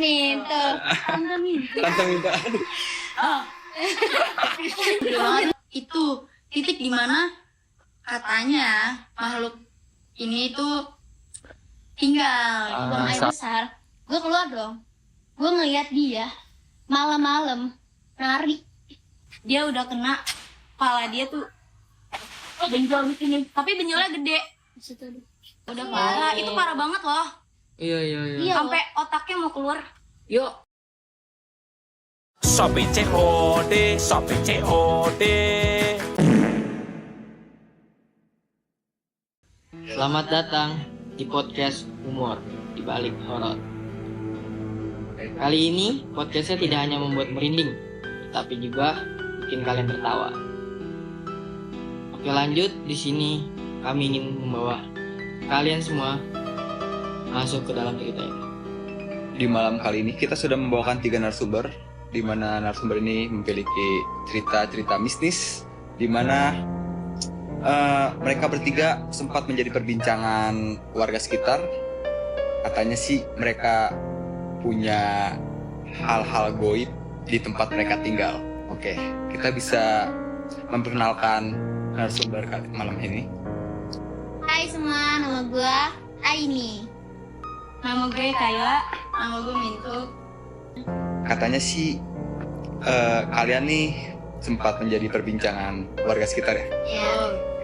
Minta. Tante minta. Aduh. Itu titik di mana katanya makhluk ini tuh tinggal di buang air besar. Gue keluar dong. Gue ngeliat dia malam-malam nari. Dia udah kena kepala dia tuh benjol di sini. Tapi benjolnya gede. Udah parah. Itu parah banget loh. Iya. Sampai otaknya mau keluar. Yuk. Sopi COD. Selamat datang di podcast humor di balik horor. Kali ini podcastnya tidak hanya membuat merinding, tapi juga bikin kalian tertawa. Oke, lanjut. Di sini kami ingin membawa kalian semua masuk ke dalam cerita ini. Di malam kali ini kita sudah membawakan 3 narasumber, di mana narasumber ini memiliki cerita-cerita mistis, di mana mereka bertiga sempat menjadi perbincangan warga sekitar. Katanya sih mereka punya hal-hal goib di tempat mereka tinggal. Oke, kita bisa memperkenalkan narasumber malam ini. Hai semua, nama gue Aini. Nama gue Kayla. Nama gue Mintu. Katanya sih kalian nih sempat menjadi perbincangan warga sekitar ya? Ya.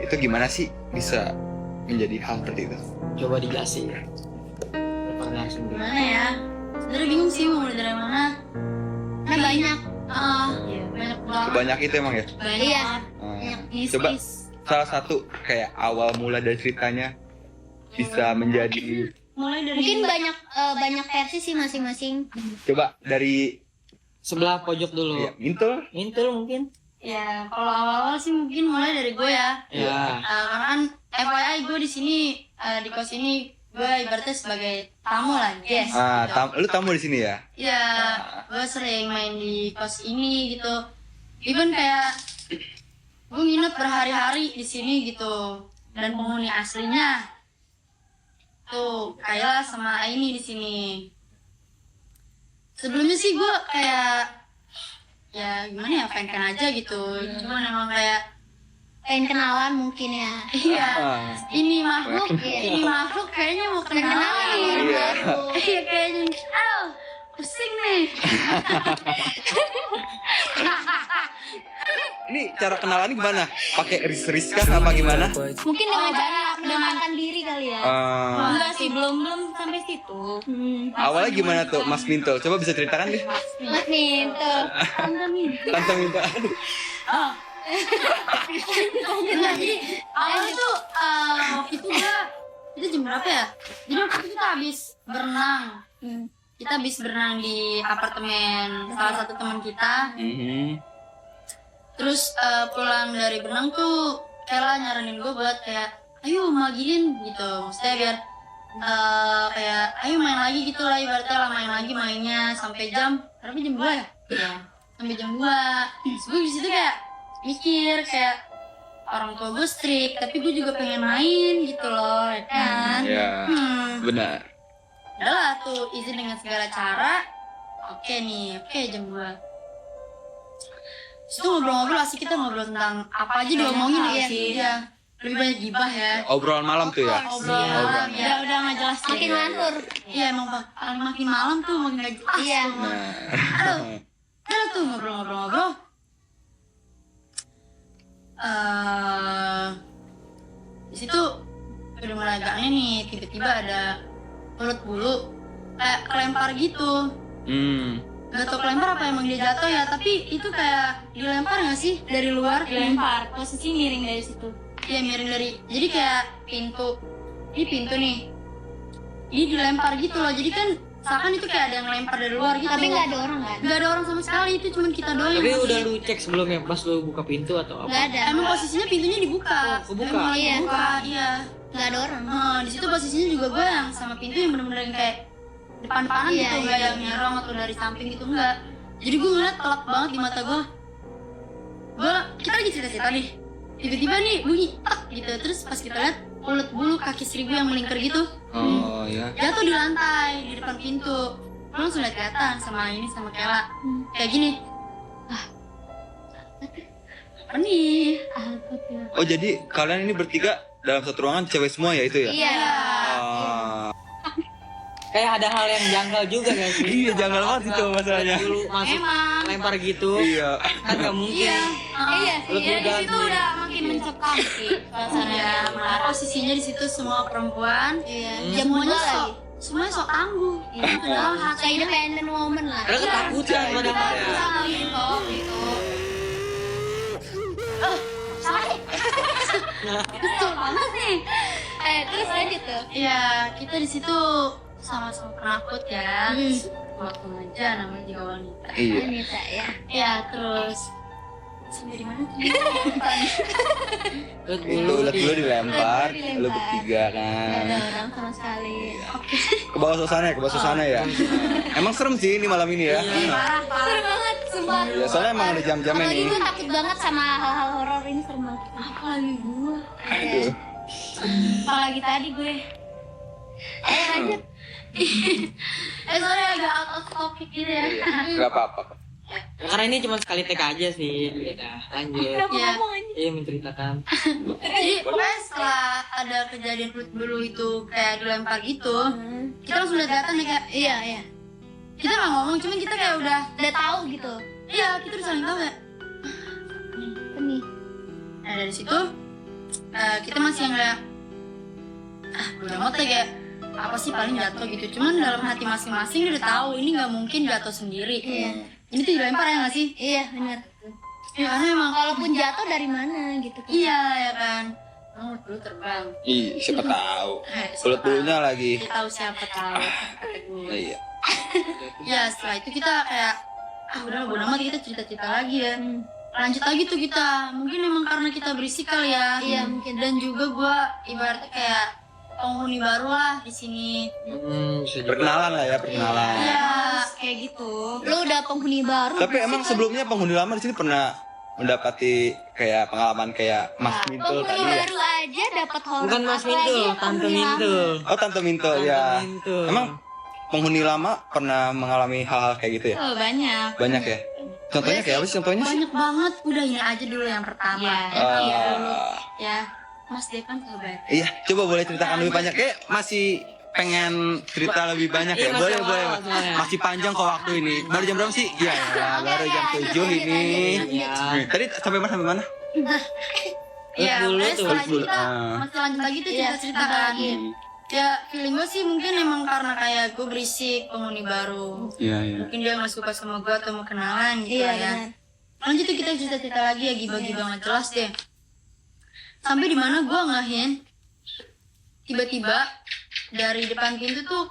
Itu gimana sih bisa menjadi hal seperti itu? Coba dijelasin. Langsung dulu. Gimana ya? Sebenernya bingung sih mau mulai dari mana. Karena banyak. Banyak banget. Sebanyak itu emang ya? Banyak. Coba salah satu kayak awal mula dari ceritanya bisa menjadi. Mulai dari mungkin banyak versi sih masing-masing. Coba dari Sebelah pojok dulu. ya, Mintul. Mintul mungkin. Ya, kalau awal-awal sih mungkin mulai dari gue ya. Ya. Karena kan FYI gue di sini di kos ini gue ibaratnya sebagai tamu lah, guys. Gitu. Lu tamu di sini ya? Ya, gue sering main di kos ini gitu. Even kayak gue nginep berhari-hari di sini gitu. Dan penghuni aslinya tuh Kayla sama Aini di sini. Sebelumnya sih gue kayak ya gimana ya, pengen aja gitu. Cuman emang kayak pengen kenalan mungkin ya. Iya. Ini makhluk kayaknya mau kenalan nih. Iya kayaknya. Aduh, pusing nih. Ini cara kenalan gimana? Pakai ris kah apa gimana? Mungkin dengan cara menempatkan diri kali ya. Enggak sih, belum sampai situ. Awalnya gimana tuh Mas Mintul? Coba bisa ceritakan deh. Mas Mintul. Tante minta. Aduh. Jadi awalnya tuh waktu itu jam berapa ya? Jadi waktu itu kita habis berenang. Kita habis berenang di apartemen salah satu teman kita. Terus pulang dari berenang tuh Kayla nyaranin gue buat kayak ayo magin gitu. Maksudnya biar kayak ayo main lagi gitu lah, ibaratnya lah main lagi mainnya sampai jam berapa, jam 2 ya? Iya. Sampai jam 2. Terus gue di situ kayak mikir kayak orang tua gue strict, tapi gue juga pengen main gitu loh, ya kan? Ya, benar. Udahlah tuh izin dengan segala cara. Oke jam 2. Terus tuh ngobrol-ngobrol, asik, kita ngobrol tentang apa aja diomongin ya sih. Iya. Lebih banyak gibah ya. Obrolan malam tuh ya? Obrolan. Ya udah nggak jelas. Makin lantur. Iya emang makin malam tuh makin nggak jelas. Iya. Aduh. Udah tuh ngobrol-ngobrol. Di situ udah mulai agak aneh nih, tiba-tiba ada ulet bulu kayak kelempar gitu. Gak tau kelempar apa emang dia jatuh ya, tapi itu kayak dilempar gak sih dari luar? Dilempar, posisi miring dari situ. Iya miring dari, jadi kayak pintu. Ini pintu nih. Ini dilempar gitu loh, jadi kan seakan itu kayak ada yang lempar dari luar gitu. Tapi gak ada orang kan? Gak ada orang sama sekali, itu cuma kita doang. Tapi udah lu cek sebelumnya pas lu buka pintu atau apa? Gak ada. Emang posisinya pintunya dibuka. Kebuka? Emang lagi buka, iya. Gak ada orang. Di situ posisinya juga gue yang sama pintu yang bener-bener yang kayak depan-depanan gitu, nggak yang nyerong atau dari samping gitu, enggak. Jadi gue ngeliat telak banget di mata gue. Kita lagi cerita-cerita nih, tiba-tiba nih bunyi tak gitu. Terus pas kita lihat ulet bulu kaki seribu yang melingkar gitu, Oh ya. jatuh di lantai di depan pintu. gue langsung liat kelihatan sama ini sama Kela kayak gini. Apa nih? Oh jadi kalian ini bertiga dalam satu ruangan cewek semua ya itu ya? Iya. Kayak ada hal yang janggal juga gak sih? Iya janggal banget itu masalahnya. Dulu masuk Emang. lempar gitu. Iya. Kan gak mungkin. Iya Lu sih, ya di ganggu. situ udah makin mencekam sih suasananya. Posisinya di situ semua perempuan, semuanya semuanya sok tangguh. Padahal hati Kayak independent woman lah. Ada ketakutan padahal. gitu. Betul banget nih. Terus lanjut tuh. Iya, kita di situ sama-sama penakut ya. Waktu aja namanya juga wanita. Iya. Wanita ya. Ya terus sampai di mana tuh? Itu ulat bulu dilempar, lu bertiga Gak kan. ada orang sama sekali. Ke bawah suasana ya. Emang serem sih ini malam ini ya. Parah. Serem banget, sumpah. Ya soalnya emang ada jam-jamnya Apalagi nih. gue takut banget sama hal-hal horor ini, serem banget. Apalagi gua. Aduh. Apalagi tadi gue. Ayo lanjut. Sorry agak out of topic gitu ya. Gak apa-apa. Karena ini cuma sekali take aja sih. Udah, lanjut. Iya. Iya menceritakan. Jadi pokoknya setelah ada kejadian kulit bulu itu kayak dilempar gitu, kita langsung udah datang nih kayak Iya. kita nggak ngomong, cuman kita kayak udah Tahu gitu. iya kita udah saling tahu ya. Nih. Nah dari situ kita masih yang kayak udah mau kayak apa sih paling jatuh gitu. Cuman dalam hati masing-masing dia udah tahu ini nggak mungkin jatuh sendiri. Iya. Ini tuh dilempar ya nggak sih? Iya, benar. Ya karena emang Kalaupun jatuh dari mana gitu kan. iya ya kan. Kamu dulu terbang. Ih, siapa tahu. Siapa Ulat bulunya lagi. Kita tahu siapa tahu. Kata gue. Iya. Ya setelah itu kita kayak udah bodo amat kita cerita-cerita lagi ya. Lanjut lagi tuh kita. Mungkin emang karena kita berisik kali ya. Iya, mungkin. Dan juga gua ibaratnya kayak penghuni baru lah di sini. Perkenalan lah ya, perkenalan. Iya. Kayak gitu. Lu udah penghuni baru. Tapi emang sebelumnya penghuni lama di sini pernah mendapati kayak pengalaman kayak Mas Mintul tadi Penghuni ya. baru aja dapat horor. Bukan Mas Apalagi Mintul, yang Tante penghuni lama. Mintul. Oh Tante Mintul ya. Tante Mintul. Emang penghuni lama pernah mengalami hal-hal kayak gitu ya? Oh, banyak. Banyak ya. Contohnya kayak apa sih contohnya? Banyak banget. Udah ini aja dulu yang pertama. Ya. Mas Depan sahabat. Iya, coba boleh ceritakan lebih banyak. Masih pengen cerita lebih banyak ya. Iya, Boleh, masih boleh. awal soalnya. Masih panjang kok waktu ini. Baru jam berapa sih? Iya, baru jam 7 ini. Iya. Tadi sampai mana sampai mana? Iya, dulu makanya tuh, setelah dulu. kita masih lanjut lagi tuh cerita-cerita kan. Ya, feeling gue sih mungkin emang karena kayak gue berisik, penghuni baru. Iya, iya. Mungkin dia nggak suka sama gue atau mau kenalan gitu Iya, lah ya. benar. Lanjut tuh kita cerita-cerita lagi ya, gibah-gibah nggak jelas deh. Sampai di mana gue ngahin, tiba-tiba dari depan pintu tuh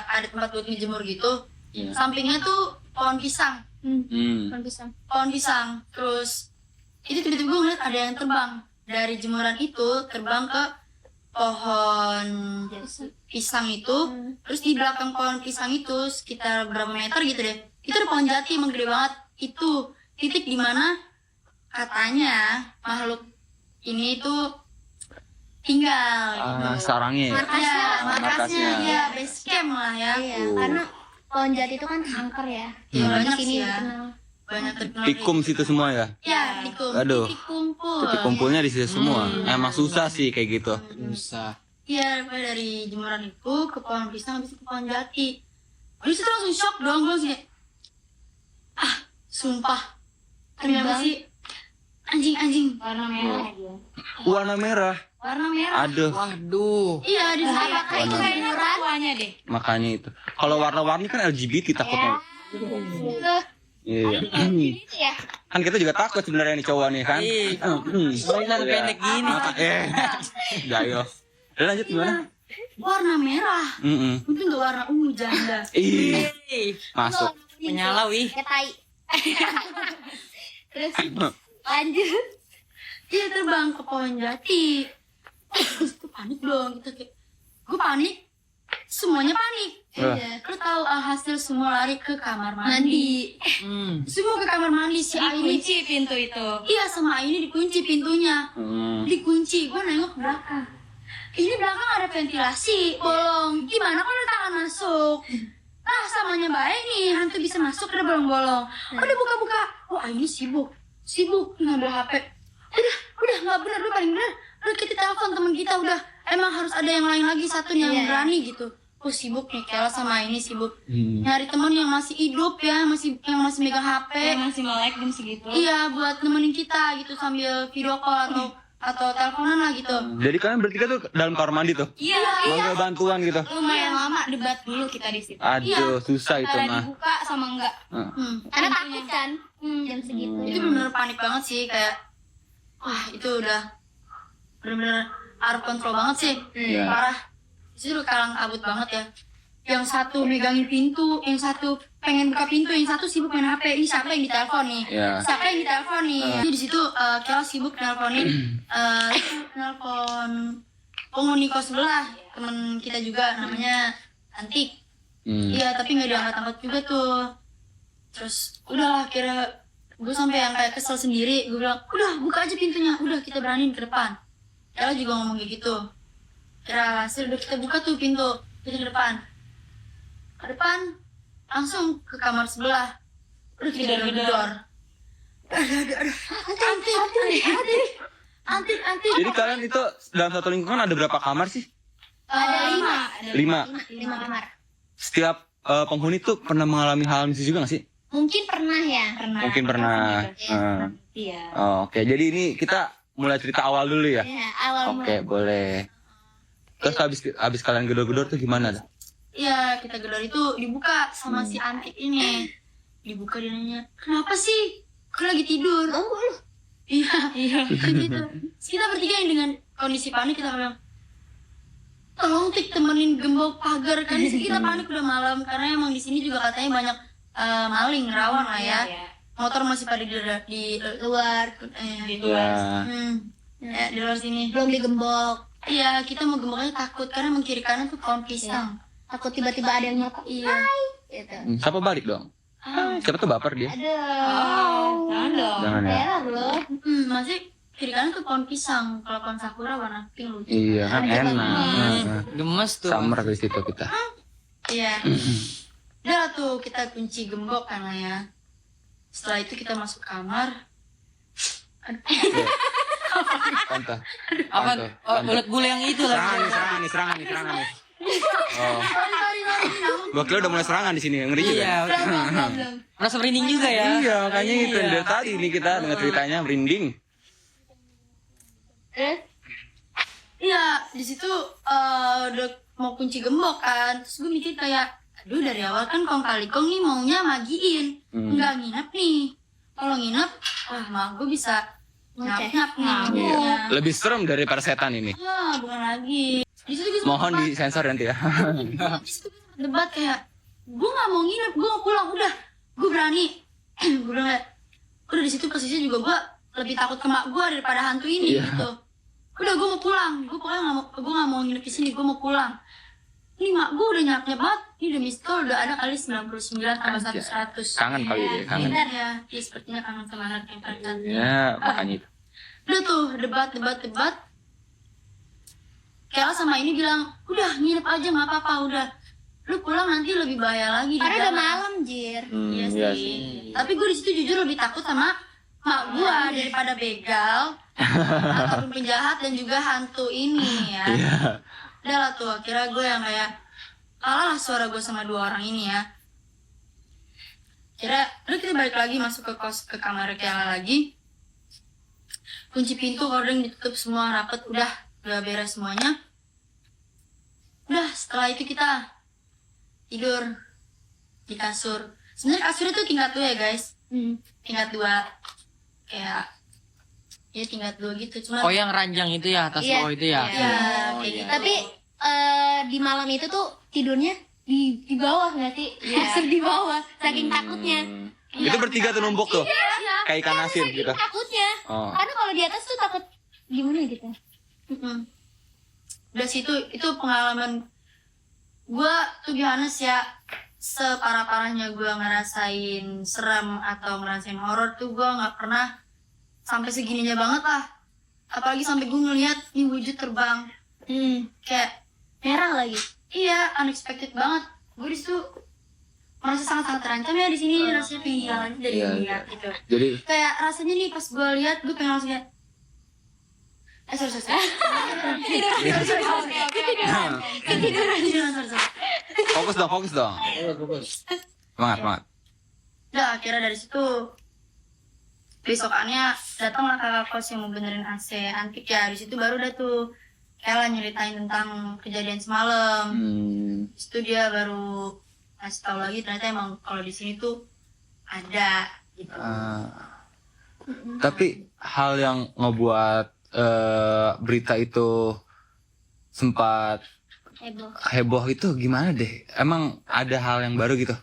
ada tempat buat ngejemur gitu. Sampingnya tuh pohon pisang. Pohon pisang. Pohon pisang. Terus itu tiba-tiba gue ngeliat ada yang terbang dari jemuran itu terbang ke pohon pisang itu. Terus di belakang pohon pisang itu sekitar berapa meter gitu deh, itu ada pohon jati emang gede banget. Itu titik dimana katanya makhluk ini tuh tinggal gitu. Sarangnya ya? Markasnya, Markasnya. ya base camp lah ya. Iya, karena pohon jati itu kan angker ya. Ya, banyak Sini sih ya. dikenal. Banyak terkenal. Tikum situ semua ya? Ya, tikum. Aduh. Titik kumpul. Titik kumpulnya di situ semua. Emang susah sih kayak gitu. Susah. Iya, dari jemuran itu ke pohon pisang, habis itu ke pohon jati. Habis itu langsung shock dong, gue langsung kayak, sumpah. Ternyata sih anjing. Warna merah dia. Warna merah. Warna merah. Aduh, Waduh. Iya, di sana Itu kayaknya tuanya deh. makanya itu. Kalau warna-warni kan LGBT takutnya. Iya. Itu ya. Kan kita juga takut sebenarnya nih cowok nih kan. Iya. Soalnya pendek gini. Gayo. Dan lanjut gimana? warna merah. Untung gak warna ungu janda. Ih, Ih, masuk. menyala wih. Kayak tai. Terus lanjut. Iya, terbang ke pohon jati. Terus gue panik dong, gitu kayak, gue panik. Semuanya panik. Iya. Lu tahu hasil semua lari ke kamar mandi. Semua ke kamar mandi si Aini. Kunci pintu itu. Iya, sama ini dikunci pintunya. Dikunci, gue nengok ke belakang. Ini belakang ada ventilasi, bolong. Gimana kalau tangan masuk? samanya baik nih, hantu bisa masuk ke bolong-bolong. Udah buka-buka, wah ini sibuk ngambil HP. Udah nggak benar, udah paling benar. Udah kita telepon teman kita, udah emang harus ada yang lain lagi satu yang berani gitu. Sibuk nih Kela sama ini sibuk nyari teman yang masih hidup ya, yang masih megang HP, yang masih melek jam segitu. iya buat nemenin kita gitu sambil video call atau teleponan lah gitu. Jadi kalian bertiga tuh dalam kamar mandi tuh? Iya. Manggil bantuan gitu? Lumayan lama debat dulu kita di situ. Aduh, susah itu Antara mah. dibuka sama enggak. Karena takut kan jam segitu. Itu benar-benar panik banget sih, kayak wah itu udah benar-benar out of control banget sih. Iya. Parah. Itu udah kalang kabut banget ya. Yang satu megangin pintu, yang satu pengen buka pintu, yang satu sibuk main HP. Ini siapa yang ditelepon nih? Iya. Siapa yang ditelepon nih? Jadi di situ Kela sibuk nelponin nelpon penghuni kos sebelah, temen kita juga namanya Antik. Iya, tapi nggak diangkat-angkat juga tuh. Terus udahlah, kira gue sampai yang kayak kesel sendiri. Gue bilang, udah buka aja pintunya, udah kita beraniin ke depan. Kela juga ngomong kayak gitu. Kira hasil udah kita buka tuh pintu ke depan. Ke depan langsung ke kamar sebelah. Udah kita gedor. Antik. Jadi kalian itu dalam satu lingkungan ada berapa kamar sih? Ada 5. 5 kamar. Setiap penghuni tuh pernah mengalami hal mistis juga gak sih? Mungkin pernah ya. Mungkin pernah. Iya. Oke, jadi ini kita mulai cerita awal dulu ya? Ya, awal Oke, boleh. Terus habis kalian gedor-gedor tuh gimana dah? Iya, kita gedor itu dibuka sama si Antik ini. Dibuka, dia nanya, kenapa sih? Aku lagi tidur. Iya. Gitu. Terus kita bertiga yang dengan kondisi panik, kita bilang, tolong Tik temenin gembok pagar kan. Di sini kita panik udah malam karena emang di sini juga katanya banyak maling rawan lah ya. Motor masih pada di luar. Di luar. Ya, di luar sini. belum digembok. Iya, kita mau gemboknya takut karena emang kiri kanan tuh pohon pisang. Takut tiba-tiba ada yang nyapa. Iya. Gitu. Siapa balik dong? Siapa tuh baper dia? Aduh. Jangan dong. Jangan ya. Merah loh. Masih kiri kanan tuh pohon pisang. Kalau pohon sakura warna pink lucu. Iya kan enak. Gemes tuh. Summer di situ kita. Iya. Udah lah tuh kita kunci gembok kan lah ya. Setelah itu kita masuk kamar. Tante. Apa? Oh, ulet bulu yang itu lagi. Serangan nih. Oh. Gua kira udah mulai serangan di sini, ngeri juga. Iya. Merasa merinding juga ya. Iya, makanya itu dari tadi nih kita dengar ceritanya merinding. Iya, di situ udah mau kunci gembok kan. Terus gue mikir kayak, aduh dari awal kan kong kali kong nih maunya magiin, nggak nginep nih. Kalau nginep, wah mak gue bisa nyap nih. Iya. Lebih serem daripada setan ini. Ya, bukan lagi. Di situ gue Mohon disensor nanti ya. di situ gue sempet debat kayak, gue nggak mau nginep, gue mau pulang. Udah, gue berani. Gue bilang kayak, udah di situ posisinya juga gue lebih takut ke mak gue daripada hantu ini gitu. Udah gue mau pulang, gue pokoknya gue nggak mau nginep di sini, gue mau pulang. Ini mak gue udah nyap banget, ini udah miss call udah ada kali 99 tambah 100. Kangen kali dia, kangen. Benar ya, dia sepertinya kangen sama anak yang paling. Ya, makanya itu. Udah tuh debat. Kela sama ini bilang, udah nginep aja nggak apa-apa, udah. Lu pulang nanti lebih bahaya lagi. Karena di udah jalan." malam, Jir. Iya Iya sih. Tapi gue di situ jujur lebih takut sama mak gue daripada begal ataupun penjahat dan juga hantu ini ya. Iya. Udah lah tuh, akhirnya gue yang kayak kalah lah suara gue sama 2 orang ini ya. Akhirnya udah kita balik lagi masuk ke kamar Kela lagi. Kunci pintu, gorden ditutup semua rapet, udah beres semuanya. Udah setelah itu kita tidur di kasur. Sebenarnya kasurnya tuh tingkat 2 ya guys. Tingkat 2 kayak ya tingkat 2 gitu. Cuma Oh, yang ranjang itu ya, atas Iya. bawah itu ya. ya Oh, kayak iya. gitu. Tapi di malam itu tuh tidurnya di bawah nggak sih? Kasur di bawah, saking takutnya. Itu bertiga tuh numpuk tuh. Iya. Kayak ikan asin gitu. Takutnya. Oh. Karena kalau di atas tuh takut gimana gitu. Udah situ itu pengalaman gue tuh honest ya, separah-parahnya gue ngerasain serem atau ngerasain horor tuh gue nggak pernah sampai segininya banget lah. Apalagi sampai gue ngeliat nih wujud terbang kayak Merah lagi. iya unexpected banget. Gue di situ merasa sangat-sangat terancam ya di sini, rasanya pengen hilang aja dari Iya, dunia gitu. Jadi Kayak rasanya nih pas gue lihat gue pengen langsung kayak sorry. fokus dong. Semangat. Udah akhirnya dari situ besokannya datanglah kakak kos yang mau benerin AC antik ya. Di situ baru udah tuh Ella nyeritain tentang kejadian semalam. Di situ dia baru kasih tahu lagi ternyata emang kalau di sini tuh ada gitu. Tapi hal yang ngebuat berita itu sempat heboh itu gimana deh? Emang ada hal yang baru gitu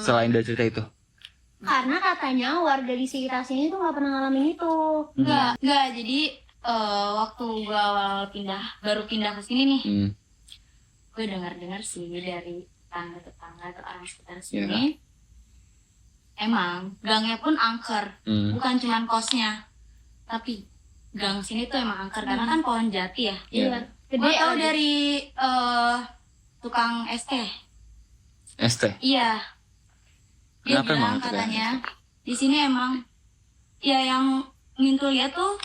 selain dari cerita itu? Karena katanya warga di sekitar sini tuh nggak pernah ngalamin itu. Enggak. Jadi waktu gue awal baru pindah ke sini nih, gue dengar sih dari tetangga atau orang sekitar sini. Emang gangnya pun angker, bukan cuman kosnya, tapi gang sini tuh emang angker karena kan pohon jati ya. Iya. Gue tahu dari tukang ST. Iya. Dia Kenapa bilang emang tukang katanya di sini emang ya yang Mintul lihat tuh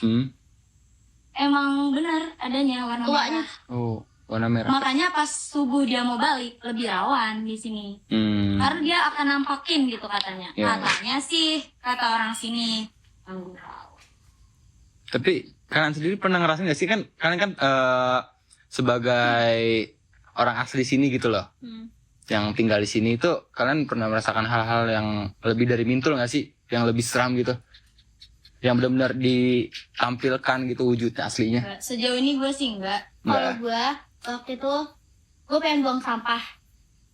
emang benar adanya warna Tuanya. merah. Oh, warna merah. Makanya pas subuh dia mau balik lebih rawan di sini. Karena dia akan nampakin gitu katanya. Iya. Katanya sih kata orang sini. Aku tahu. Tapi kalian sendiri pernah ngerasain gak sih kan kalian kan sebagai orang asli sini gitu loh, yang tinggal di sini itu kalian pernah merasakan hal-hal yang lebih dari Mintul gak sih, yang lebih seram gitu, yang benar-benar ditampilkan gitu wujudnya aslinya? Sejauh ini gue sih enggak. Kalau gue waktu itu gue pengen buang sampah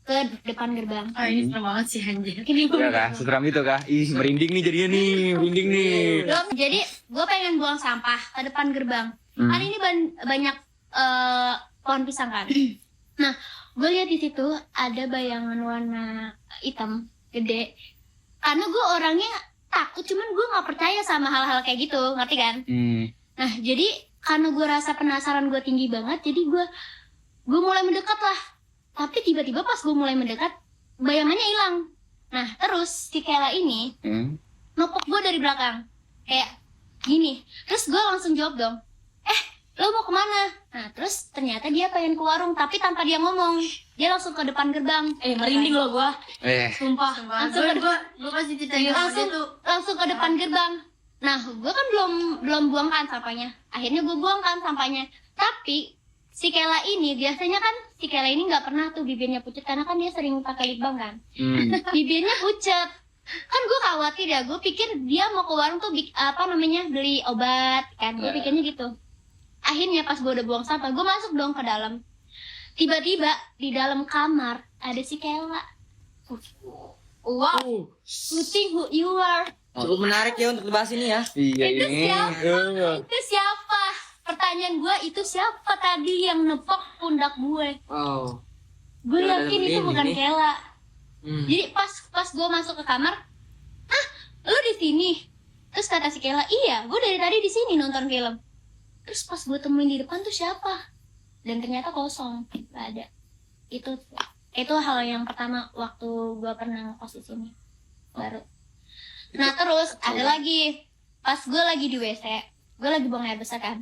ke depan gerbang. Ini serem banget sih anjir. Iya kah, seseram itu kah? Ih, merinding nih jadinya nih, merinding nih. Jadi gue pengen buang sampah ke depan gerbang. Kan ini banyak pohon pisang kan. Nah, gue lihat di situ ada bayangan warna hitam gede. Karena gue orangnya takut, cuman gue nggak percaya sama hal-hal kayak gitu, ngerti kan? Nah, jadi karena gue rasa penasaran gue tinggi banget, jadi gue mulai mendekat lah. Tapi tiba-tiba pas gue mulai mendekat, bayangannya hilang. Nah, terus si Kela ini nopok gue dari belakang, kayak gini. Terus gue langsung jawab dong, lo mau kemana? Nah, terus ternyata dia pengen ke warung, tapi tanpa dia ngomong, dia langsung ke depan gerbang. Merinding loh gue. Sumpah. Langsung ke Gue pasti ceritain sama dia tuh. langsung ke depan gerbang. Nah, gue kan belum buang kan sampahnya. Akhirnya gue buang kan sampahnya. Tapi si Kela ini biasanya kan si Kela ini nggak pernah tuh bibirnya pucat karena kan dia sering pakai lip balm kan. Bibirnya pucat. Kan gue khawatir ya. Gue pikir dia mau ke warung tuh beli obat kan. Gue pikirnya gitu. Akhirnya pas gue udah buang sampah, gue masuk dong ke dalam. Tiba-tiba di dalam kamar ada si Kela. Wow. Putih who you are. Cukup menarik ya untuk dibahas ini ya. Iya Itu ini. siapa? Itu siapa? Pertanyaan gue, itu siapa tadi yang nepok pundak gue? Oh. Gue Udah yakin itu ini bukan nih. Kela. Jadi pas gue masuk ke kamar, lu di sini? Terus kata si Kela, iya, gue dari tadi di sini nonton film. Terus pas gue temuin di depan tuh siapa? Dan ternyata kosong, gak ada. Itu hal yang pertama waktu gue pernah ngekos di sini. Baru. Nah terus ada lagi, pas gue lagi di WC, gue lagi buang air besar kan.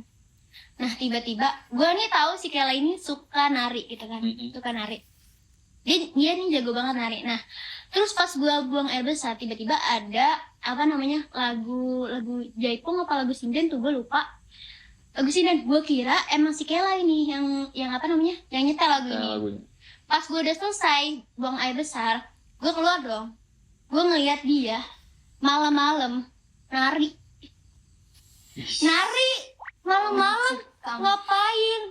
Nah tiba-tiba gue nih tahu si Kela ini suka nari gitu kan, suka nari. Dia nih jago banget nari. Nah terus pas gue buang air besar, tiba-tiba ada lagu Jaipong apa lagu sinden tuh gue lupa. Lagu sinden, gue kira emang si Kela ini yang yang nyetel lagu ini. Pas gue udah selesai buang air besar, gue keluar dong. Gue ngeliat dia malam-malam nari malam-malam ngapain?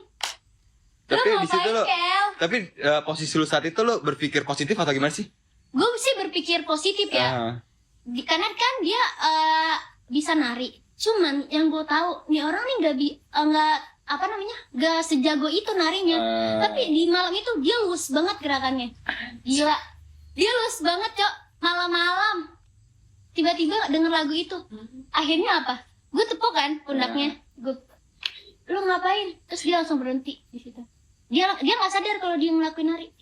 Tapi di situ lo, Kel? tapi posisi lu saat itu lo berpikir positif atau gimana sih? Gue sih berpikir positif ya. Karena kan dia bisa nari. Cuman yang gue tahu nih orang nih nggak sejago itu narinya. Tapi di malam itu dia luas banget gerakannya. Gila, dia luas banget cok. Malam-malam tiba-tiba denger lagu itu. Akhirnya apa? Gue tepuk kan pundaknya. Lu ngapain? Terus dia langsung berhenti di situ. Dia nggak sadar kalau dia ngelakuin nari.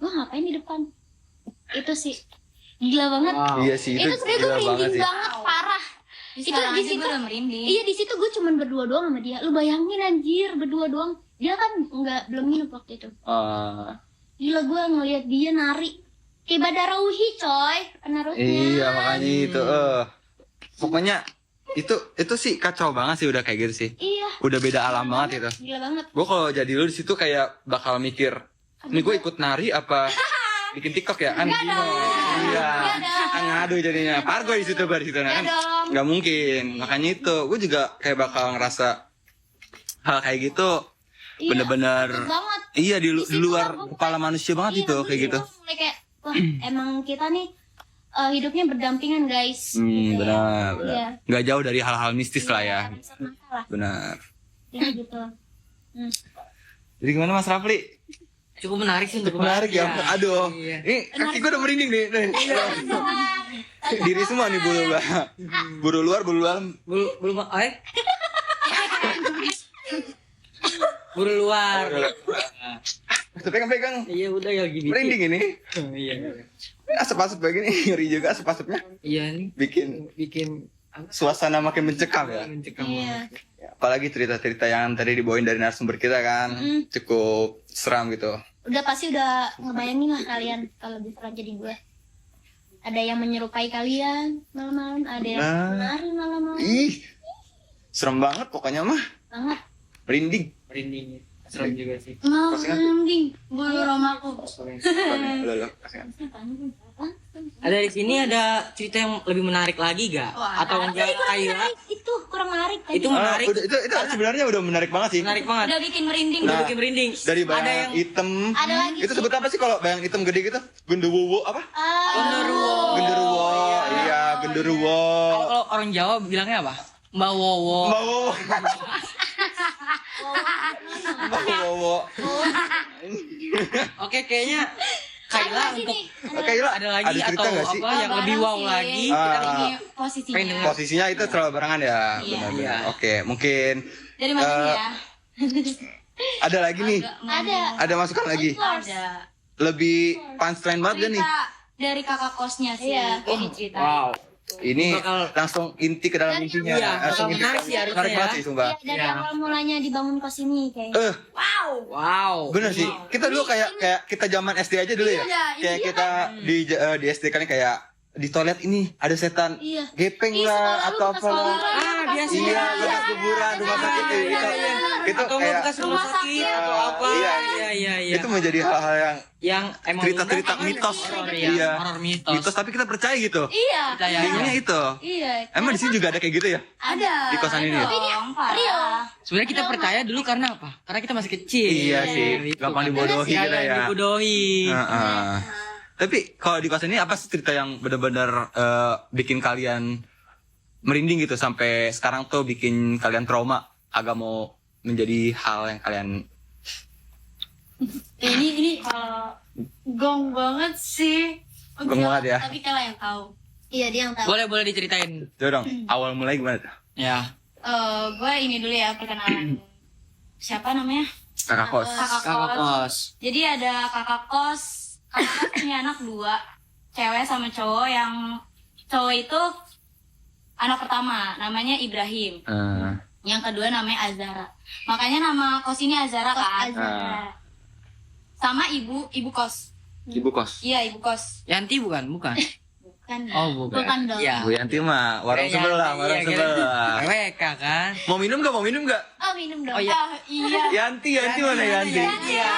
gue ngapain di depan. Itu sih gila banget. Iya sih, Itu sebenernya gue gila merinding sih. banget parah. Itu Sekarang di aja situ gue udah merinding. Iya di situ gue cuman berdua doang sama dia. Lu bayangin anjir, berdua doang. Dia kan belum minum waktu itu. Gila gue ngeliat dia nari kayak Badarauhi coy penerusnya. Iya makanya itu. Pokoknya itu sih kacau banget sih udah kayak gitu sih. Iya. Udah beda alam banget itu. Gila banget. Gue kalau jadi lu di situ kayak bakal mikir, ini gue ikut nari apa bikin TikTok ya? Kan iya. Ngadu jadinya. Pargo di situ di situ kan. Nggak mungkin. Makanya itu gue juga kayak bakal ngerasa hal kayak gitu bener-bener banget. iya di Di situ luar gua kepala manusia banget itu kayak gitu. Mulai kayak wah emang kita nih hidupnya berdampingan guys. Benar. Iya. Nggak jauh dari hal-hal mistis lah ya. Masalah. Benar. Iya gitu. Jadi gimana Mas Rafli? Cukup menarik sih untuk Menarik ya. Aduh. Iya. Ini kaki gue udah merinding nih. Diri semua nih bulu lah. Bulu luar, bulu dalam. Bulu bulu luar. Pegang-pegang. Iya udah ya lagi Merinding ini. Iya. Asap-asap kayak gini, ngeri juga asap-asapnya. Iya nih Bikin suasana makin mencekam ya. Iya. Apalagi cerita-cerita yang tadi dibawain dari narasumber kita kan. Cukup seram gitu. Udah pasti udah ngebayangin lah kalian kalau bisa jadi gue. Ada yang menyerupai kalian malam-malam, ada yang menari malam-malam. Ih. Serem banget pokoknya mah. Banget. Merinding. merinding. Serem juga sih. Merinding bulu romaku. Loh, Ada di sini ada cerita yang lebih menarik lagi gak? Wah, Atau yang kayak Itu kurang menarik tadi. itu menarik, itu sebenarnya udah menarik banget sih. menarik banget. Udah bikin merinding. Udah Nah, bikin merinding. Dari Ada bayang yang hitam. Ada lagi Itu sebut apa sih kalau bayang hitam gede gitu? Genderuwo apa? genderuwo. Genderuwo. Iya, genderuwo. Kalau orang Jawa bilangnya apa? Mbak Wowo. Bawo. Bawo. Oke, kayaknya Kayla untuk Oke, Ila, ada lagi cerita atau nggak sih? apa yang lebih wow lagi? Ini posisinya. pengen denger. Posisinya itu terlalu barengan ya. Iya. Benar-benar. Iya. Oke, mungkin Dari mana nih ya? ada lagi nih. Ada. Ada masukan lagi. Ada. Lebih punchline banget gak nih? Cerita dari kakak kosnya sih. Iya. Ini cerita. Wow. Ini Bakal- langsung inti ke dalam intinya. Iya, Langsung bakal inti. menarik sih harusnya Menarik ya. banget sih, sumpah. Iya, dari Iya. awal mulanya dibangun kos ini kayaknya. Wow. Bener sih. Kita dulu kayak kita zaman SD aja dulu ya. Iya, Kayak kita di SD kan kayak di toilet ini ada setan Iya. gepeng Ih, lah sekolah lu atau bekas apa lah. kuburan, biasa. Iya, bekas kuburan, rumah sakit itu. Itu Atau nggak kayak bekas rumah sakit atau apa? Iya. Iya. itu menjadi hal-hal yang emang cerita-cerita udah- mitos. Horor, Iya. iya. Horor mitos. mitos tapi kita percaya gitu. Iya. Percaya. Intinya itu. Iya. Emang di sini juga ada kayak gitu ya? Ada. Di kosan ini ya? Real. Sebenarnya kita percaya dulu karena apa? Karena kita masih kecil. Iya sih, Gitu. gampang dibodohi Iya, kita ya. dibodohi. Heeh. Tapi kalau di kosan ini apa sih cerita yang benar-benar bikin kalian merinding gitu sampai sekarang tuh bikin kalian trauma agak mau menjadi hal yang kalian Ini gong banget sih. Gong banget ya? Tapi kalian yang tahu. Iya, dia yang tahu. Boleh diceritain. coba dong awal mulai gimana tuh? Ya. Gue ini dulu ya perkenalan. Siapa namanya? Kakak kos. Kakak kos. Jadi ada kakak kos. Kakak kos punya anak 2, cewek sama cowok. Yang cowok itu anak pertama, namanya Ibrahim. Yang kedua namanya Azara. Makanya nama kos ini Azara kan? Sama ibu kos. Ibu kos. Iya, ibu kos. Yanti bukan? Bukan. Oh, bukan. Bukan dong. Iya. Bu Yanti mah warung Kayak sebelah, Yanti, warung iya, sebelah. WK kan? Mau minum gak? Mau minum gak? Oh, minum dong. Oh, iya. Iya. Yanti mana Yanti? Iya.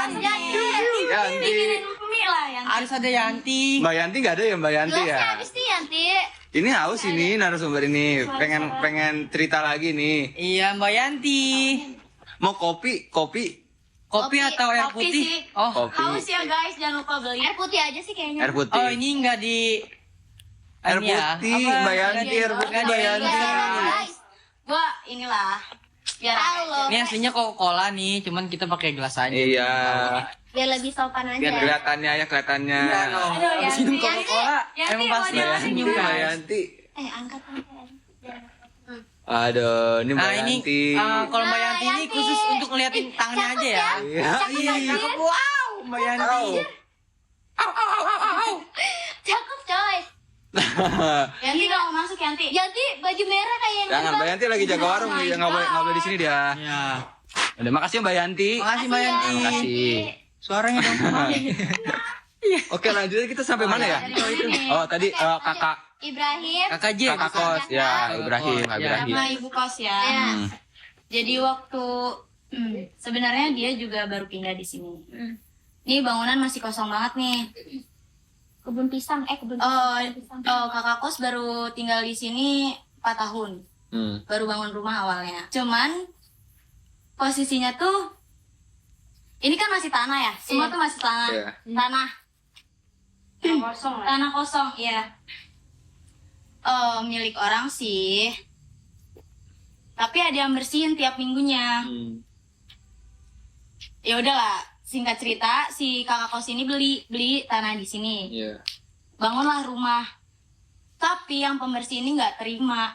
Yanti. Bikinin mie lah yang Harus ada Yanti. Mbak Yanti gak ada ya Mbak Yanti Gelasnya ya? habis nih, Yanti. Ini haus ini narasumber ini. Pengen cerita lagi nih. Iya, Mbak Yanti. Mau kopi? Kopi atau air Kopi putih? sih. Oh. Kopi. haus ya guys, jangan lupa beli. Air putih aja sih kayaknya. Air putih. Oh, ini enggak di Air ini ya? putih, Apa? Mbak Yanti, air putih, Nggak Mbak di- Yanti. Guys, Gua inilah biar tahu loh. Ini aslinya Coca-Cola nih, cuman kita pakai gelas aja. Iya. Biar lebih sopan aja. Biar kelihatannya ya kelihatannya. Iya, dong. Aduh, Habis minum Yanti. Coca-Cola, Yanti, emang mau pasti dia senyum Mbak guys. Yanti. Angkat. Aduh, ini Mbak Nah ini Yanti. kalau Mbak Nah, Yanti ini Yanti. khusus untuk ngeliatin tangannya aja ya. Iya. Iya, cakep. Wow, Mbak Yanti. Cakep coy. Yanti nggak mau masuk Yanti. Yanti baju merah kayak yang Jangan, Mbak Yanti lagi jaga warung nih, nggak boleh di sini dia. Ya. Udah, makasih Mbak Yanti. Makasih Mbak Yanti. Makasih. Suaranya dong. Oke, lanjut kita sampai mana ya? Oh, tadi kakak Ibrahim. Kakak J. kakak kos ya, Ibrahim, Ya. Ibrahim. Sama ibu kos ya. Ya. Jadi waktu sebenarnya dia juga baru pindah di sini. Ini bangunan masih kosong banget nih. Kebun pisang. Kebun Oh, pisang. kakak kos baru tinggal di sini 4 tahun. Baru bangun rumah awalnya. Cuman posisinya tuh ini kan masih tanah ya. Semua tuh masih tanah. Iya. Tanah kosong. Tanah kosong, iya. Milik orang sih. Tapi ada yang bersihin tiap minggunya. Ya udahlah, singkat cerita si kakak kos ini beli tanah di sini. Iya. Bangunlah rumah. Tapi yang pembersih ini nggak terima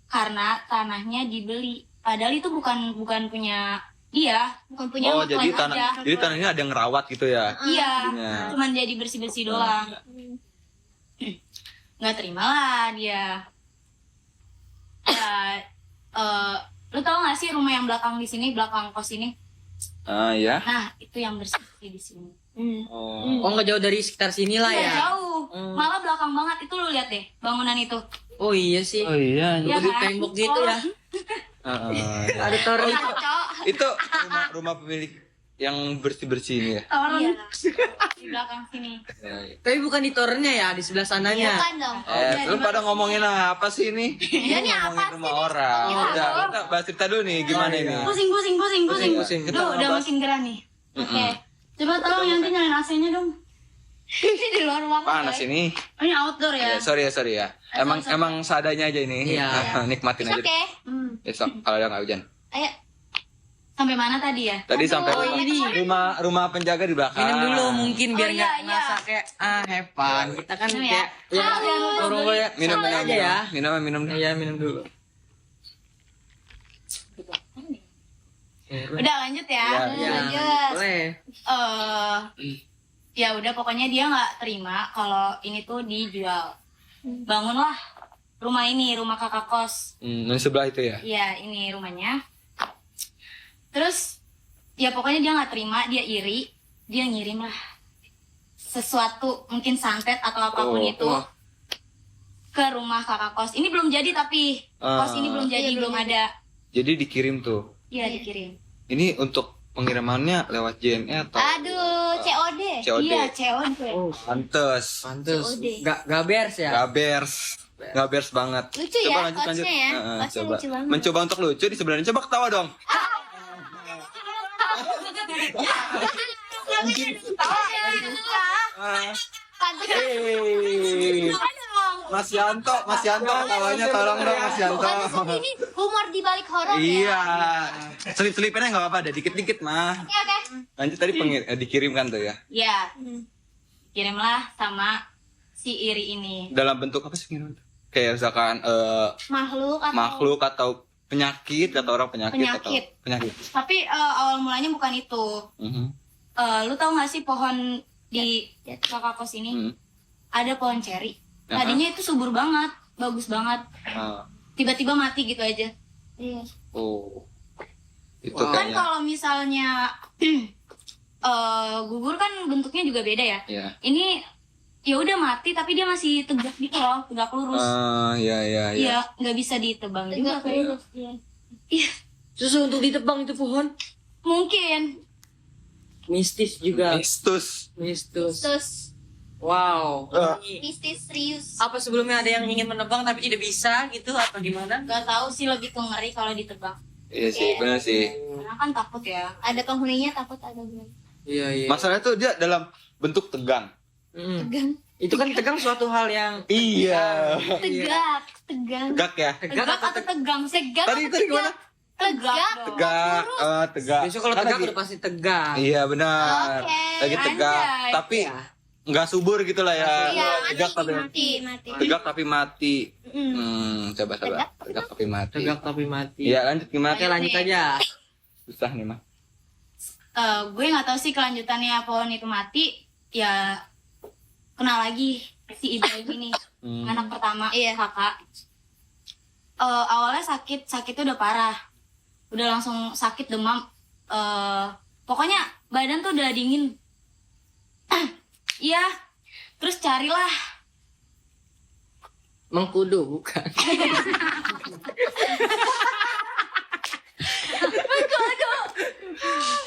karena tanahnya dibeli. Padahal itu bukan punya dia, bukan punya Oh, klien aja. jadi tanahnya ada yang ngerawat gitu ya? Iya, Iya. cuman jadi bersih-bersih doang. Nggak terima lah dia. Ya, lu tau nggak sih rumah yang belakang di sini, belakang kos ini? Ah, ya. Nah, itu yang bersih di sini. Oh. Oh, nggak jauh dari sekitar sini lah Nggak ya. jauh, malah belakang banget. Itu lu lihat deh bangunan itu. Oh iya sih. Oh iya. Iya Di kan? tembok gitu ya. Ada toren. Itu rumah pemilik yang bersih-bersih ini ya? Iya, di belakang sini. Tapi bukan di torennya ya, di sebelah sananya. Bukan dong. Lu pada ngomongin apa sih ini? Ini Ngomongin apa rumah orang. Udah, kita bahas cerita dulu nih, gimana ini? Pusing. Pusing. Kita Duh, udah ngebahas- makin gerah nih. Oke. Coba tolong Yanti nyalain AC-nya dong. Ini di luar ruangan. Panas ini. Oh, ini outdoor ya? Ya, sorry ya. Emang seadanya aja ini. Iya. Nikmatin aja. Oke. Besok kalau udah nggak hujan. Ayo. Sampai mana tadi ya? Tadi sampai Oh, ini. rumah penjaga di belakang. Minum dulu mungkin biar Oh, nggak iya, ngerasa kayak have fun. Kita kan Minum ya? kayak ya orang kayak Minum santai aja ya. Minum. Iya, minum dulu. Udah lanjut ya. Ya. Iya, Lanjut. boleh. Ya udah pokoknya dia nggak terima kalau ini tuh dijual. Bangunlah rumah ini, rumah kakak kos. Di sebelah itu ya. Iya, ini rumahnya. Terus ya pokoknya dia nggak terima, dia iri, dia ngirim lah sesuatu mungkin santet atau apapun itu ke rumah kakak kos. Ini belum jadi tapi kos ini belum jadi, belum ada. Jadi dikirim tuh. Iya dikirim. Ini untuk pengirimannya lewat JNE atau? Aduh, COD. COD. Iya COD. Pantes. Pantes. COD. Gabers ya. Gabers banget. Lucu Coba ya lanjut. coachnya ya. Heeh, Coachnya coba. lucu banget. Mencoba untuk lucu di sebelahnya. Coba ketawa dong. Pantes. Hey. Mas Yanto, tawanya tolong dong Mas Yanto. Pantes ini humor di balik horor ya. Iya. Selip-selipinnya nggak apa-apa, ada dikit-dikit mah. Oke, oke. Lanjut tadi dikirimkan tuh ya. Iya. Kirimlah sama si iri ini. Dalam bentuk apa sih kirim? Kayak misalkan Makhluk atau makhluk atau penyakit, kata orang penyakit. Penyakit. Tapi awal mulanya bukan itu. Lu tahu nggak sih pohon di kakak kos ini? Ada pohon ceri. Tadinya itu subur banget, bagus banget. Tiba-tiba mati gitu aja. Iya. Oh. Itu Wow. Kan kayaknya. kalau misalnya gugur kan bentuknya juga beda ya. Iya. Ini ya udah mati tapi dia masih tegak gitu loh, tegak lurus. Iya. Iya, nggak bisa ditebang juga. Tegak lurus. Iya. Iya, Susah untuk ditebang itu pohon. mungkin. Mistis juga. Mistus. Mistis. Terus Wow. Ini mistis serius. apa sebelumnya ada yang ingin menebang tapi tidak bisa gitu atau gimana? Nggak tahu sih, lebih ke ngeri kalau ditebang. Iya sih, benar sih. Karena kan takut ya. Ada penghuninya takut ada gimana? Iya. Masalahnya tuh dia dalam bentuk tegang. Tegang. Itu kan tegang suatu hal yang Iya. Tegak. Tegang. Tegak ya. Tegak atau tegang? Tegak. Tadi gimana? Tegak. Tegak, tegak. besok kalau Kan tegak lagi- udah pasti tegang. Iya benar. Oke. Lagi tegak, Anjay. tapi nggak subur gitu lah ya. Iya, Tegak tapi mati. tegak tapi mati. Coba. Tegak. Tegak tapi mati. Tegak tapi mati. Iya lanjut gimana? Oke, lanjut aja. Susah nih mah. Gue nggak tahu sih kelanjutannya pohon itu mati. ya kenal lagi si Ibrahim ini, anak pertama kakak. Awalnya sakitnya udah parah, udah langsung sakit demam, pokoknya badan tuh udah dingin. Iya, terus carilah Mengkudu bukan?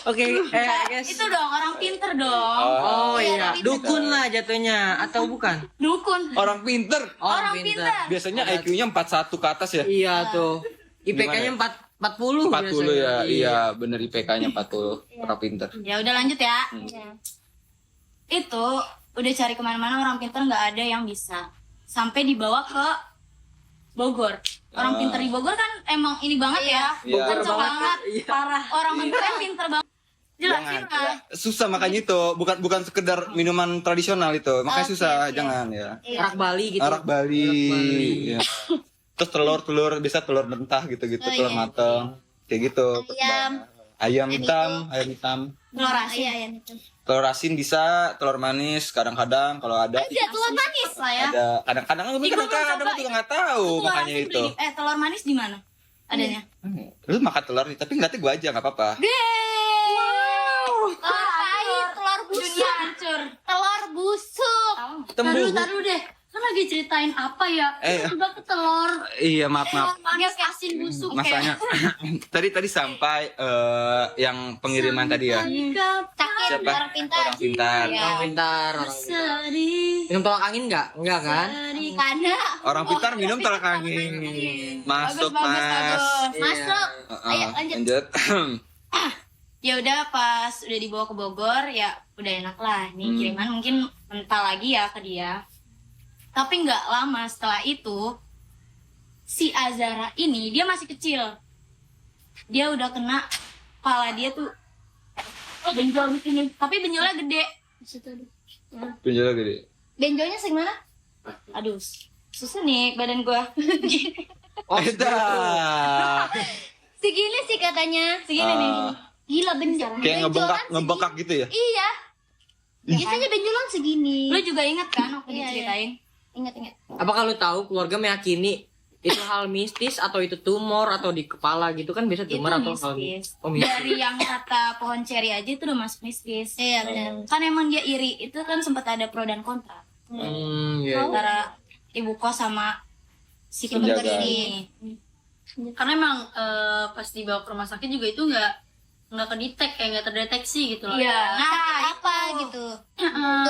Oke, guys. itu dong orang pinter dong. Oh iya, dukun lah jatuhnya atau bukan? Dukun. Orang pinter. Orang pinter. Biasanya IQ-nya 41 ke atas ya. Iya tuh. IPK-nya 40 40 biasanya. ya. Iya, bener IPK-nya 40. Orang pinter. Ya udah lanjut ya. Itu udah cari kemana-mana orang pinter nggak ada yang bisa. Sampai dibawa ke Bogor. Orang pinter di Bogor kan emang ini banget ya. Iya. Kenceng banget. Iya. Parah. Orang pinter pinter banget. Jelasin Jangan. lah. Susah makanya itu, bukan sekedar minuman tradisional itu. Makanya susah, jangan ya. Arak Bali gitu. Arak Bali. Iya. Terus telur bisa telur mentah gitu-gitu, telur mateng. Kayak gitu. Ayam hitam. Telur asin. Ayam itu. Telur asin bisa, telur manis kadang-kadang kalau ada. Ada telur manis lah ya. Ada kadang-kadang kadang juga nggak tahu makanya itu. Telur manis di mana? Adanya. Lu makan telur tapi ngeliatnya gua aja nggak apa-apa. Telur pahit, telur Dunia busuk. hancur. Telur busuk. Taruh deh. Kan lagi ceritain apa ya? Tiba ke telur. Iya maaf. Manis asin busuk. Masanya tadi sampai yang pengiriman tadi ya. Sakit, Siapa? orang pintar. Orang pintar. Orang pintar. Sedih. Minum tolak angin nggak? Enggak kan? Karena Orang pintar minum tolak angin. Masuk mas. masuk. Ayo lanjut. Ya udah pas udah dibawa ke Bogor ya udah enak lah nih kiriman mungkin mental lagi ya ke dia. Tapi nggak lama setelah itu si Azara ini dia masih kecil, dia udah kena kepala dia tuh benjol di sini, tapi benjolnya gede. Benjolnya gede. Benjolnya segimana? Aduh susah nih badan gua. Segini sih katanya. Segini nih. Gila benjol. Kayak Benjolan ngebengkak gitu ya. Iya. Biasanya benjolan segini. Lu juga inget kan waktu Iya, diceritain? Ingat. Apakah lu tahu keluarga meyakini itu hal mistis atau itu tumor atau di kepala gitu kan biasa Itu tumor atau hal mistis. Oh, mistis. Dari yang kata pohon ceri aja itu udah masuk mistis. Iya benar. Kan emang dia iri, itu kan sempat ada pro dan kontra Iya. antara ibu kos sama si Penjaga. penjaga ini. Karena emang pas dibawa ke rumah sakit juga itu nggak kedetek, kayak nggak terdeteksi gitu loh. Iya. Nah, apa gitu?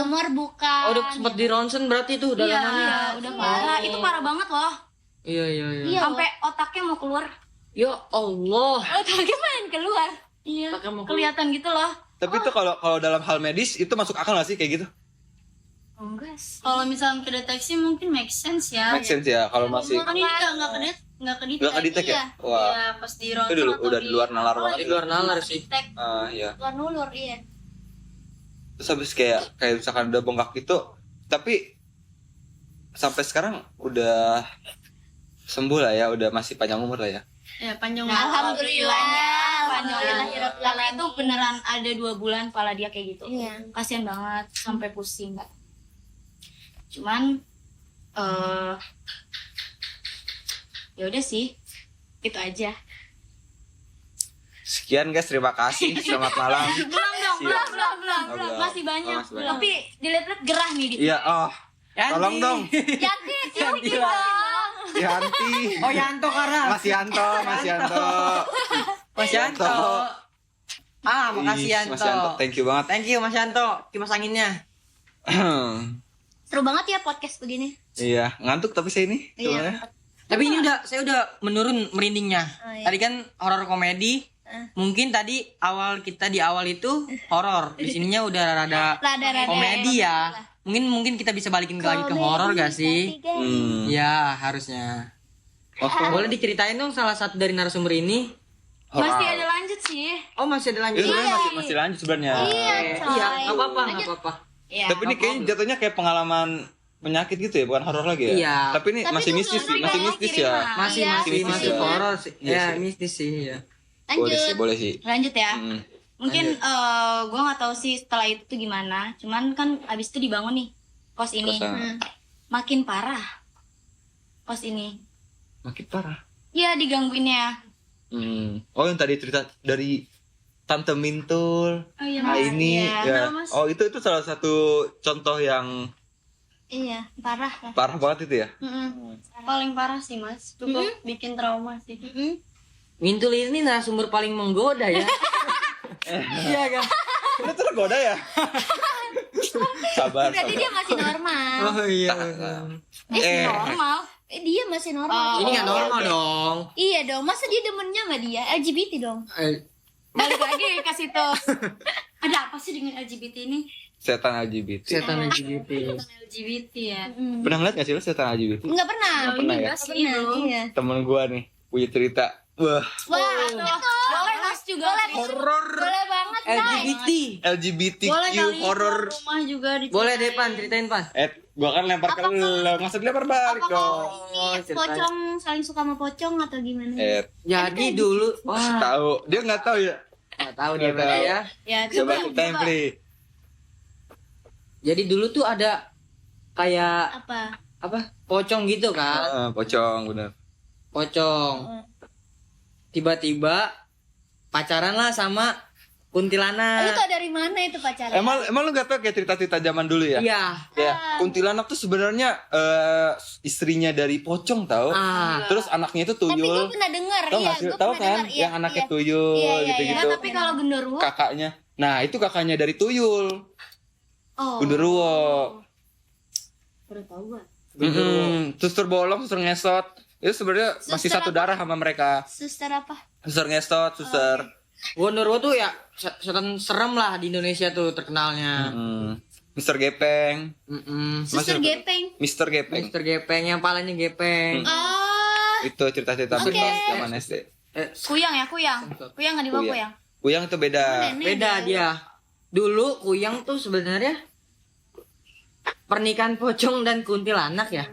Tumor bukan. Oh, udah sempat di ronsen berarti tuh dalamannya. Iya, udah parah. Itu parah banget loh. Iya. Iya. Sampai otaknya mau keluar. Ya Allah. Otaknya main keluar. Iya. Otaknya mau keluar. Kelihatan gitu loh. Tapi itu kalau dalam hal medis itu masuk akal nggak sih kayak gitu? Enggak sih. Kalau misalnya kedeteksi mungkin make sense ya. Make sense ya kalau masih Kan ini nggak kedetek. nggak kedetek ya? Wah. Iya, pas di Itu ronsen dulu atau udah di luar nalar Di banget. luar nalar sih. Kedetek. Iya. Keluar nulur, iya. Terus habis kayak misalkan udah bengkak gitu, tapi sampai sekarang udah sembuh lah ya, udah masih panjang umur lah ya. Ya panjang Nah, umur. alhamdulillahnya. Panjang umur. Tapi itu beneran ada 2 bulan kepala dia kayak gitu. Iya. Kasian banget sampai pusing. Cuman ya udah sih. Itu aja. Sekian guys, terima kasih. Selamat malam. Belum. Masih banyak. Oh, masih banyak. Tapi dilihat-lihat gerah nih di. Iya, tolong dong. Yanti, Yanti. Yanti. Oh, Yanto karena. Mas Yanto. Mas Yanto. Makasih Ih, Yanto. Mas Yanto, thank you banget. Thank you Mas Yanto. Kipas anginnya. Seru banget ya podcast begini. Iya, ngantuk tapi saya ini. Iya. Tapi ini saya udah menurun merindingnya. Oh, iya. Tadi kan horor komedi. Mungkin tadi di awal itu horor. Di sininya udah rada Rada-rada. komedi ya. Mungkin kita bisa balikin lagi ke horor gak sih? Ya, harusnya. Boleh diceritain dong salah satu dari narasumber ini? Masih ada lanjut sih. Oh, masih ada lanjut. Itu sebenarnya masih lanjut sebenarnya. Iya, Iya, nggak apa-apa. Ya. Tapi ini kayaknya jatuhnya kayak pengalaman penyakit gitu ya, bukan horor lagi ya? Iya. Tapi ini masih mistis sih, masih mistis ya. Masih Iya, masih mistis ya. horor sih. Iya Ya, sih. mistis sih ya. Boleh sih, Lanjut. boleh sih. Lanjut ya. Mungkin gue nggak tahu sih setelah itu tuh gimana. Cuman kan abis itu dibangun nih kos ini. Makin parah kos ini. Makin parah. Iya digangguinnya. Oh yang tadi cerita dari Tante Mintul. Oh iya, Nah ini iya. ya. Oh itu salah satu contoh yang Iya parah lah. parah banget itu ya. Paling parah sih mas, cukup bikin trauma sih. Mintul ini narasumber paling menggoda ya. Iya kan? Udah tergoda ya. Sabar. Berarti dia masih normal. Oh iya. Normal. Dia masih normal. Ini nggak normal dong. Iya dong, masa dia demennya sama dia? LGBT dong. Balik lagi ke situ. Ada apa sih dengan LGBT ini? Setan LGBT. Setan LGBT. LGBT ya. Pernah ngeliat gak sih lo setan LGBT? Enggak pernah. Pernah ya? Gas ini loh. Iya. Temen gua nih punya cerita. Wah, Wah, itu. Boleh mas juga. horor. Boleh banget, Nay. LGBT. LGBTQ Boleh kali horor. rumah juga diceritain. Boleh deh Pan, ceritain Pan. Gua kan lempar ke lu, masa dilempar balik dong. Ini pocong saling suka sama pocong atau gimana? Jadi dulu, wah, Tahu, dia nggak tahu ya. nggak tahu dia Nggak berarti tahu. ya. Ya Coba ceritain, Pri. Jadi dulu tuh ada kayak Apa? pocong gitu kan, Pocong, bener. pocong. Tiba-tiba pacaran lah sama Lu kuntilanak. tau dari mana itu pacarnya? Emang lu nggak tahu kayak cerita-cerita zaman dulu ya? Iya. Ya, kuntilanak tuh sebenarnya istrinya dari pocong tahu. Terus anaknya itu Tapi gue tuyul. pernah denger. Tahu Iya, nggak sih? gue Tahu pernah kan? denger. Iya, Yang anaknya iya. tuyul Iya, iya, gitu-gitu. iya. tapi kalau genderuwo. Kakaknya. Nah, itu kakaknya dari tuyul. Oh. Genderuwo. Baru tahu gua. Suster bolong, suster ngesot. Itu sebenarnya masih Suster satu apa? darah sama mereka. Suster apa? Suster ngesot, suster. Genderuwo tuh ya setan serem lah di Indonesia tuh terkenalnya. Mister Gepeng. Suster Masih- gepeng. Mister Gepeng. Mister Gepeng yang palanya gepeng. Oh. Itu cerita-cerita mitos zaman SD. Kuyang ya kuyang. Kuyang nggak dibawa kuyang. Kuyang itu beda. Beda dia. Dulu kuyang tuh sebenarnya pernikahan pocong dan kuntilanak ya.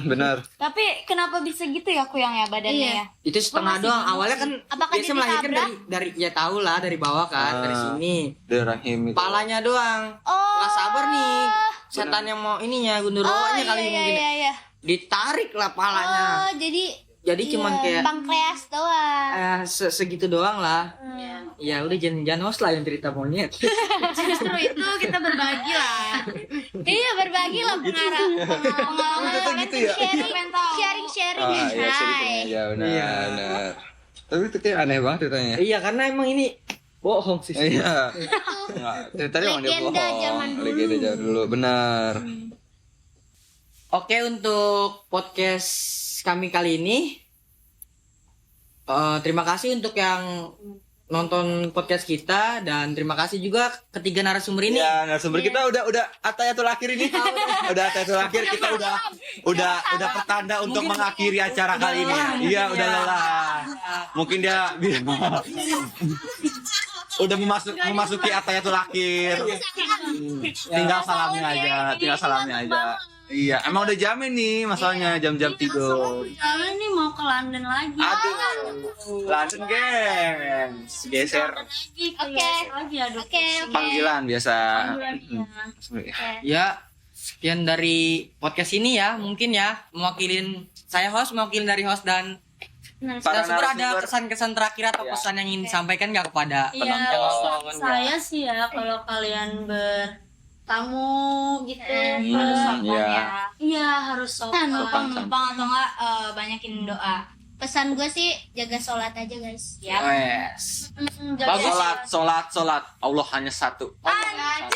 Benar. Tapi kenapa bisa gitu ya kuyang ya badannya Iya. ya? Itu setengah doang. Awalnya kan Apakah biasa dia melahirkan ditabrak? dari ya tau lah dari bawah kan, dari sini. Dari rahim itu. Palanya doang. Oh. Nggak sabar nih. Setan yang mau ininya genderuwonya kali mungkin. Iya. Ditarik lah palanya. Oh, jadi Cuman kayak pankreas doang. segitu doang lah. Ya udah jangan host lah yang cerita monyet. Justru itu kita berbagi lah. Iya, berbagi lah pengalaman. Ternyata gitu ya. Sharing. Iya, Hai. ceritanya. Ya benar. Iya. Benar. Tapi itu kayak aneh banget ceritanya. Iya karena emang ini bohong sih. Iya. Enggak, ceritanya emang dia Legenda bohong. zaman dulu. Legenda zaman dulu, benar. Oke, untuk podcast kami kali ini terima kasih untuk yang nonton podcast kita dan terima kasih juga ketiga narasumber ini. Ya, narasumber kita udah atayatul akhir ini. Udah atayatul akhir, kita udah pertanda untuk mengakhiri acara kali ini. Iya, udah lelah. Mungkin dia udah memasuki atayatul akhir. Tinggal salamnya aja. Iya, emang udah jamin nih masalahnya jam-jam tidur. Kalian nih mau ke London lagi. Aduh, London gengs, geser Oke. panggilan biasa. Ya, sekian dari podcast ini ya, mungkin ya mewakilin saya mewakilin dari host dan Para narasumber ada narasumber. kesan-kesan terakhir atau pesan yang ingin disampaikan nggak kepada Iya, penonton? saya sih ya kalau kalian bertamu gitu harus sopan iya. ya. Iya, harus sopan. Numpang atau enggak banyakin doa. Pesan gue sih jaga sholat aja guys. Ya. Yes. Bagus. Sholat. Allah hanya satu. Aja.